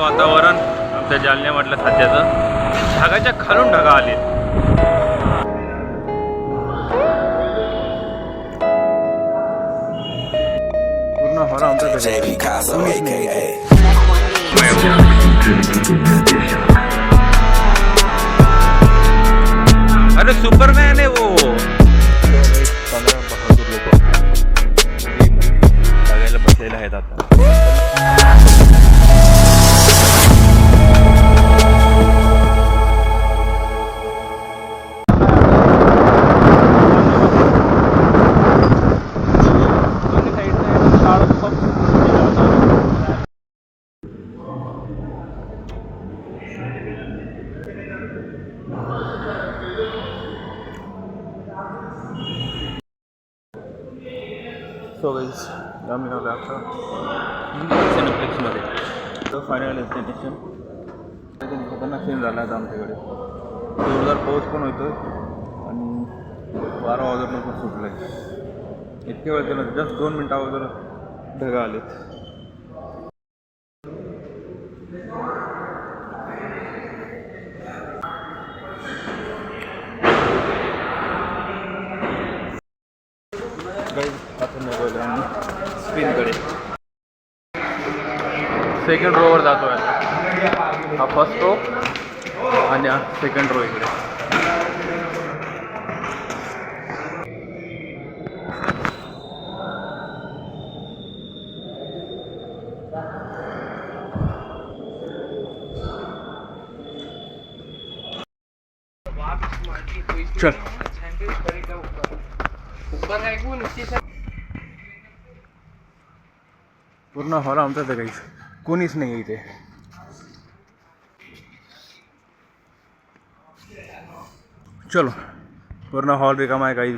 वातावरण आमच्या जालन्यामधलं सध्याचं ढगाच्या खालून ढगा आले. पूर्ण हॉल आमचा अरे सुपरमॅन आहे वो. 15 बहादूर लोक बघायला बसलेले आहेत आता. सो गाईज आम्ही आलो आता सिनेप्लेक्समध्ये. तर फायनल डेस्टिनेशन खतरनाक सीन झाला आहे आमच्याकडे. जोरदार पाऊस पण होतो आणि 12 वाजता पण सुटलं आहे. इतके वेळ केलं जस्ट 2 मिनटं अगोदर ढगा आलेत. स्क्रीनकडे सेकंड रोवर जातो आहे. हा फर्स्ट रो आणि हा सेकंड रो इकडे. चल पूर्ण हॉल आमचाच आहे. काहीच कोणीच नाही इथे. चलो पूर्ण हॉल रिकामा आहे. काही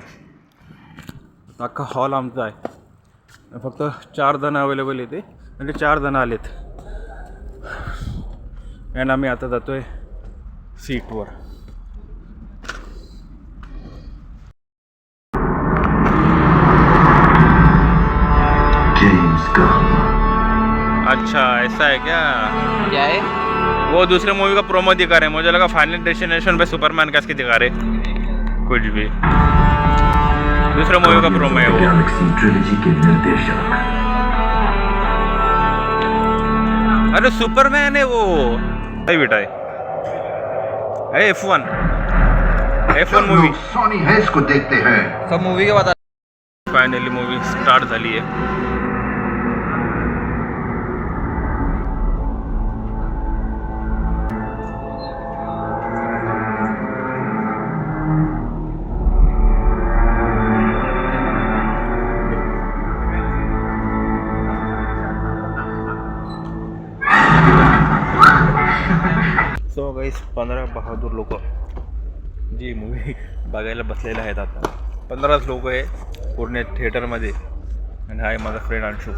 अख्खा हॉल आमचा आहे. फक्त 4 जण अवेलेबल येते म्हणजे 4 जण आलेत. आणि आम्ही आता जातोय सीटवर. अच्छा ऐसा है क्या है? वो दूसरे मूवी का प्रोमो दिखा रहे. मुझे लगा फाइनल डेस्टिनेशन पे सुपरमैन का दिखा रहे. कुछ भी दूसरे मूवी का प्रोमो है वो. गैलेक्सी ट्रिलॉजी के निर्देशक. अरे सुपरमैन है वो. सही बेटा है F1 मूवी. सोनी है इसको देखते हैं. सब मूवी के बाद फाइनली मूवी स्टार्ट झाली आहे. सो गाईस 15 बहादूर लोक जी मूवी बघायला बसलेले आहेत. आता 15च लोक आहे पूर्ण थिएटरमध्ये. आणि हा आहे माझा friend Anshu.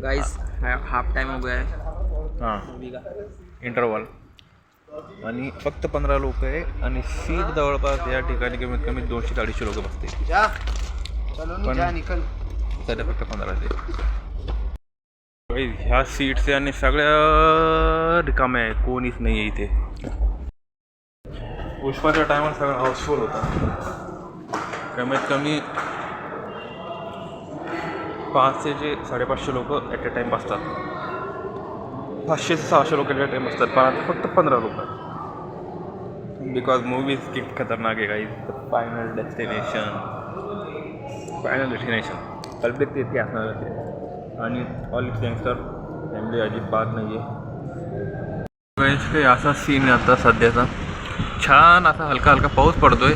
Guys half time हो गया है हां मूवी का. इंटरवल. आणि फक्त 15 लोक आहे आणि सीट जवळपास या ठिकाणी कमीत कमी 200-250 लोक बसते. पण सध्या फक्त 15 आहे. ह्या सीट्स आणि सगळ्या रिकाम्या आहे. कोणीच नाही आहे इथे. पुष्पाच्या टायमाला सगळं हाऊसफुल होता. कमीत कमी 500 ते 550 लोक ॲट अ टाईम बसतात. 500 ते 600 लोक ॲट अ टाईम बसतात. पण आता फक्त 15 लोक. बिकॉज मूवीज किती खतरनाक आहे. काही फायनल डेस्टिनेशन पब्लिक ते इतके असणार आहे. आणि ऑल यंगस्टर फॅमिली अजिबात नाही आहे. काही असा सीन आहे आता सध्याचा. छान असा हलका हलका पाऊस पडतोय.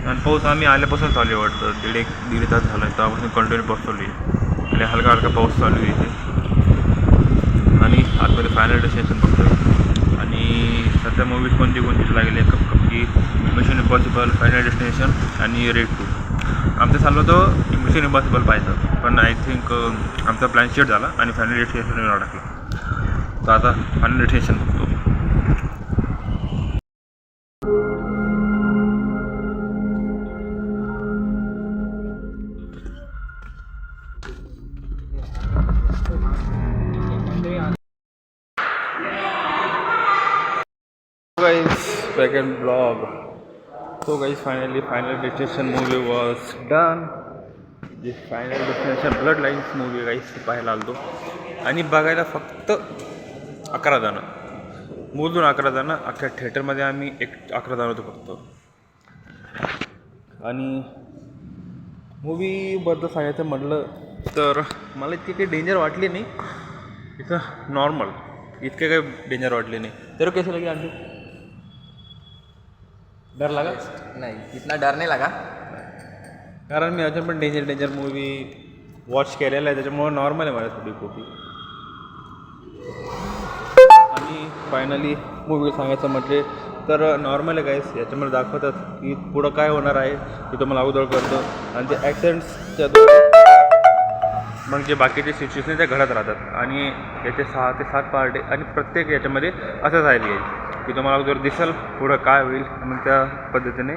आणि पाऊस आम्ही आल्यापासून चालू आहे वाटतं. दीड तास झाला आहे. तेव्हापासून कंटिन्यू पाऊस चालू आहे. आणि हलका हलका पाऊस चालू आहे इथे. आणि आतमध्ये फायनल डेस्टिनेशन बघतोय. आणि सध्या मूवीज कोणती लागली आहे. कपकी मिशन इम्पॉसिबल, फायनल डेस्टिनेशन आणि रेड 2. आमचं चाललं होतं मिशन इम्पॉसिबल पाहायचं. पण आय थिंक आमचा प्लॅन शेट झाला आणि फायनल डेस्टिनेशन टाकला. तर आता फायनल डेस्टिनेशन बघतो. Guys, second vlog. So guys, final destination movie was done. जे Final Destination Bloodlines movie guys पाहायला आलो आणि बघायला फक्त 11 जणं, मोजून 11 जणं. अख्ख्या थिएटरमध्ये आम्ही 11 जण होतो फक्त. आणि मूवीबद्दल सांगायचं म्हटलं तर मला इतकी काही डेंजर वाटली नाही. इथं नॉर्मल, इतके काही डेंजर वाटले नाही. तर कैसे लगे आणखी डर लागा? नहीं, इतना डर नहीं लगा. कारण मी अजून पण डेंजर मूवी वॉच केलेला आहे, त्याच्यामुळं नॉर्मल आहे माझ्यासाठी खूप. आणि फायनली मूवी सांगायचं म्हटले तर नॉर्मल आहे गाईस. याच्यामध्ये दाखवतात की पुढं काय होणार आहे ते तुम्हाला अगोदर कळतं. आणि ते ॲक्सिडेंट्सच्या मग जे बाकीचे सिच्युएशन त्या घडत राहतात. आणि याचे 6 ते 7 पार्ट आहे आणि प्रत्येक याच्यामध्ये असंच आहे की तुम्हाला अगोदर दिसेल पुढं काय होईल. मग त्या पद्धतीने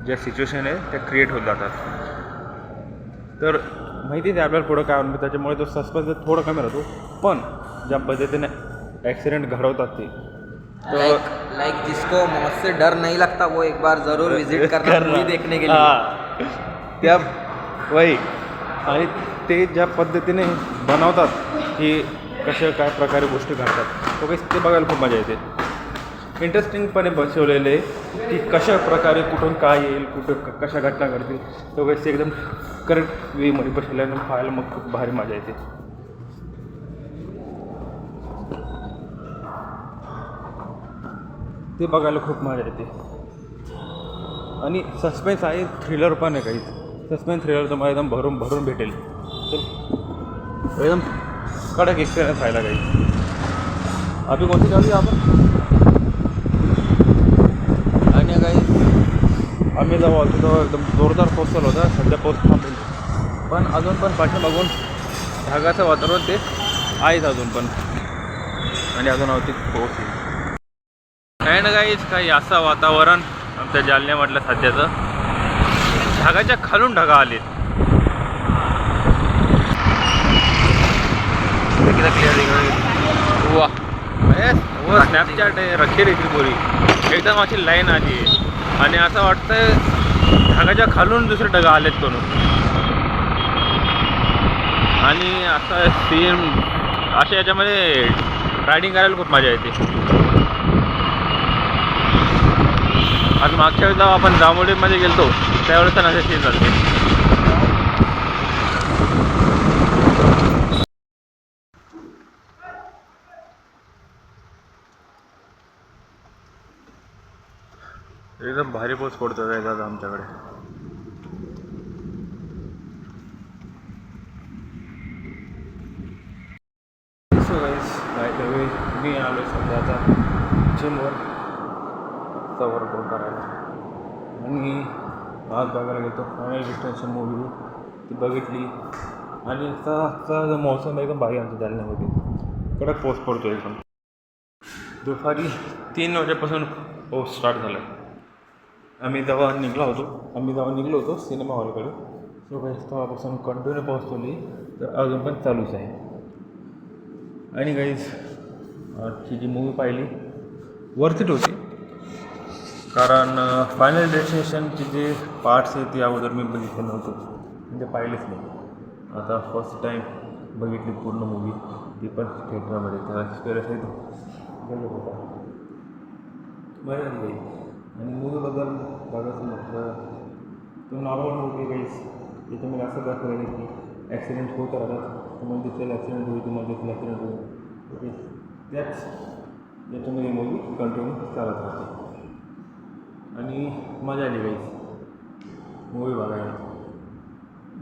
ज्या सिच्युएशन आहे त्या क्रिएट होत जातात. तर माहिती आहे आपल्याला पुढं काय होणार, त्याच्यामुळे तो सस्पेन्स थोडं कमी राहतो. पण ज्या पद्धतीने ॲक्सिडेंट घडवतात ते लाइक जिसको मौत से डर नहीं लगता वो एक बार ज़रूर विजिट करना मूवी देखने के लिए. त्या वही आणि ते ज्या पद्धतीने बनवतात की कशा काय प्रकारे गोष्टी घडतात तो काही ते बघायला खूप मजा येते. इंटरेस्टिंगपणे बसवलेले की कशा प्रकारे कुठून काय येईल, कुठं कशा घटना घडतील तो काही एकदम करेक्ट वेमध्ये बसल्यानं पाहायला मग खूप भारी मजा येते. ते बघायला खूप मजा येते. आणि सस्पेन्स आहे, थ्रिलर पण आहे काही. सस्पेन्स थ्रिलर तुम्हाला एकदम भरून भेटेल. तर एकदम कडक एक्सपिरियन्स राहिला काही. अभी कोणती चालू आहे आपण आणि काही आम्ही जेव्हा आलो तेव्हा एकदम जोरदार पाऊस चालू होता. सध्या पाऊस थांबेल पण अजून पण पाठीमागून ढगाचं वातावरण ते आहेच अजून पण. आणि अजून आवती पाऊस येईल काय ना काही असं वातावरण आमच्या जालन्यामधलं सध्याचं. ढगाच्या खालून ढगा आले. वा व स्नॅपचॅट आहे रखी पोरी एकदम अशी लाईन आली आहे आणि असं वाटतंय ढगाच्या खालून दुसरे ढगा आलेत करून. आणि असं सीन अशा याच्यामध्ये रायडिंग करायला खूप मजा येते. आणि मागच्या वेळेस आपण जांभोलीमध्ये गेलतो त्यावेळेस पण असे सीन झाले. एकदम भारी पाऊस पडतो काय दादा आमच्याकडे. So guys by the way मी आलो सध्या आता जिमवर वर्कआउट करायला. आणि आज बघायला गेलो फायनल डेस्टिनेशन मूवी ती बघितली. आणि आजचा जो मौसम एकदम भारी आमच्या जालन्यामध्ये. कडक पाऊस पडतो एकदम. दुपारी 3 वाजेपासून पाऊस स्टार्ट झाला. आम्ही जेव्हा निघलो होतो सिनेमा हॉलकडे. सो गाईस तेव्हापासून कंटिन्यू पाऊस चालू आहे, तर अजून पण चालूच आहे. आणि गाईज आजची जी मूवी पाहिली वर्थ इट होती. कारण फायनल डेस्टिनेशनचे जे पार्ट्स आहेत ते अगोदर मी बघितले नव्हतो, म्हणजे पाहिलेच नाही. आता फर्स्ट टाईम बघितली पूर्ण मूवी, ती पण थिएटरमध्ये. त्याला एक्सपिरियन्स आहे तो बघत होता, मजा आली काही. आणि मूवीबद्दल बघायचं म्हटलं तो नॉर्मल मूवी गाईज. याच्यामध्ये असं दाखवलं आहे की ॲक्सिडेंट होत राहतात. तुम्हाला दिसेल ॲक्सिडेंट होईल, तुम्हाला दिसेल ॲक्सिडेंट होईल. ओके, त्याच याच्यामध्ये मूवी कंटिन्यू चालत राहते. आणि मजा आली गाईज मूवी बघायला.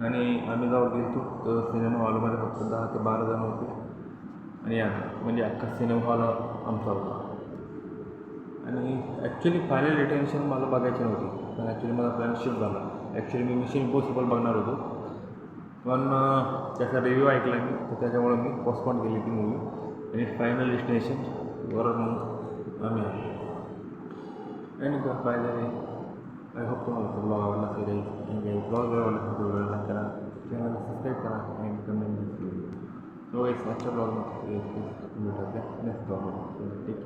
आणि आम्ही जेव्हा गेलो तर सिनेमा हॉलमध्ये फक्त 10 ते 12 जण होते. आणि म्हणजे अख्खा सिनेमा हॉल आमचा होता. आणि ॲक्च्युली फायनल डेस्टिनेशन मला बघायची नव्हती, पण ॲक्च्युली माझा प्लॅन शिफ्ट झाला. ॲक्च्युली मी मिशन इम्पॉसिबल बघणार होतो, पण त्याचा रिव्ह्यू ऐकला मी, तर त्याच्यामुळे मी पोस्टपोन केली ती मूवी. आणि फायनल डेस्टिनेशनवर मग आम्ही आलो. आणि bye the way I hope तुम्हाला तो ब्लॉग आवडला असेल. आणि ब्लॉग आवडला असेल तर व्हिडिओला लाईक करा, चॅनलला सबस्क्राईब करा आणि कमेंट. आजच्या ब्लॉगमध्ये भेटूया नेक्स्ट ब्लॉगमध्ये.